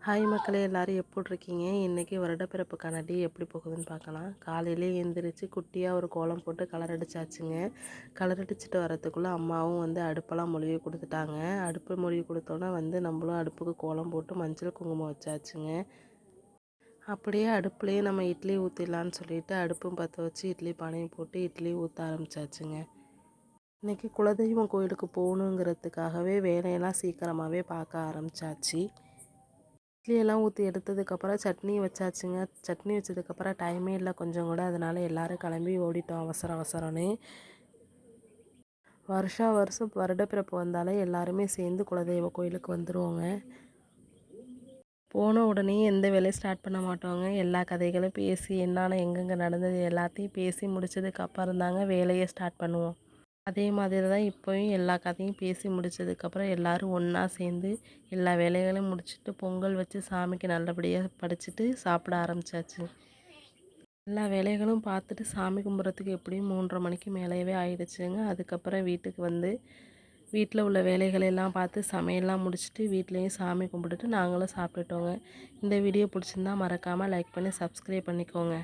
Hi மக்களே, எல்லோரும் எப்படி இருக்கீங்க? இன்றைக்கி வருடப்பிறப்புக்கான டே எப்படி போகுதுன்னு பார்க்கலாம். காலையிலே எழுந்திரிச்சு குட்டியாக ஒரு கோலம் போட்டு கலர் அடித்தாச்சுங்க. கலர் அடிச்சுட்டு வரத்துக்குள்ளே அம்மாவும் அடுப்பெல்லாம் மொழுகி கொடுத்துட்டாங்க. அடுப்பு மொழுகி கொடுத்தோன்னே நம்மளும் அடுப்புக்கு கோலம் போட்டு மஞ்சள் குங்குமம் வச்சாச்சுங்க. அப்படியே அடுப்புலேயே நம்ம இட்லி ஊற்றிடலான்னு சொல்லிட்டு அடுப்பும் பற்ற வச்சு இட்லி பானையும் போட்டு இட்லி ஊற்ற ஆரம்பித்தாச்சுங்க. இன்றைக்கி குலதெய்வம் கோயிலுக்கு போகணுங்கிறதுக்காகவே வேலையெல்லாம் சீக்கிரமாகவே பார்க்க ஆரம்பித்தாச்சு. இட்லியெல்லாம் ஊற்றி எடுத்ததுக்கப்புறம் சட்னி வச்சாச்சுங்க. சட்னி வச்சதுக்கப்புறம் டைமே இல்லை கொஞ்சம் கூட. அதனால் எல்லோரும் கிளம்பி ஓடிட்டோம் அவசரம் அவசரம்னு. வருஷம் வருடப்பிறப்பு வந்தாலே எல்லாருமே சேர்ந்து குலதெய்வ கோயிலுக்கு வந்துடுவோங்க. போன உடனே எந்த வேலையும் ஸ்டார்ட் பண்ண மாட்டோங்க. எல்லா கதைகளும் பேசி என்னென்ன எங்கெங்கே நடந்தது எல்லாத்தையும் பேசி முடித்ததுக்கப்புறம் தாங்க வேலையை ஸ்டார்ட் பண்ணுவோம். அதே மாதிரி தான் இப்போயும் எல்லா கதையும் பேசி முடித்ததுக்கப்புறம் எல்லோரும் ஒன்றா சேர்ந்து எல்லா வேலைகளையும் முடிச்சுட்டு பொங்கல் வச்சு சாமிக்கு நல்லபடியாக படைச்சிட்டு சாப்பிட ஆரம்பித்தாச்சு. எல்லா வேலைகளும் பார்த்துட்டு சாமி கும்பிட்றதுக்கு எப்படியும் 3:30 மணிக்கு மேலேயே ஆயிடுச்சுங்க. அதுக்கப்புறம் வீட்டுக்கு வந்து வீட்டில் உள்ள வேலைகளெல்லாம் பார்த்து சமையல்லாம் முடிச்சுட்டு வீட்லேயும் சாமி கும்பிட்டுட்டு நாங்களும் சாப்பிட்டுட்டோங்க. இந்த வீடியோ பிடிச்சிருந்தா மறக்காமல் லைக் பண்ணி சப்ஸ்கிரைப் பண்ணிக்கோங்க.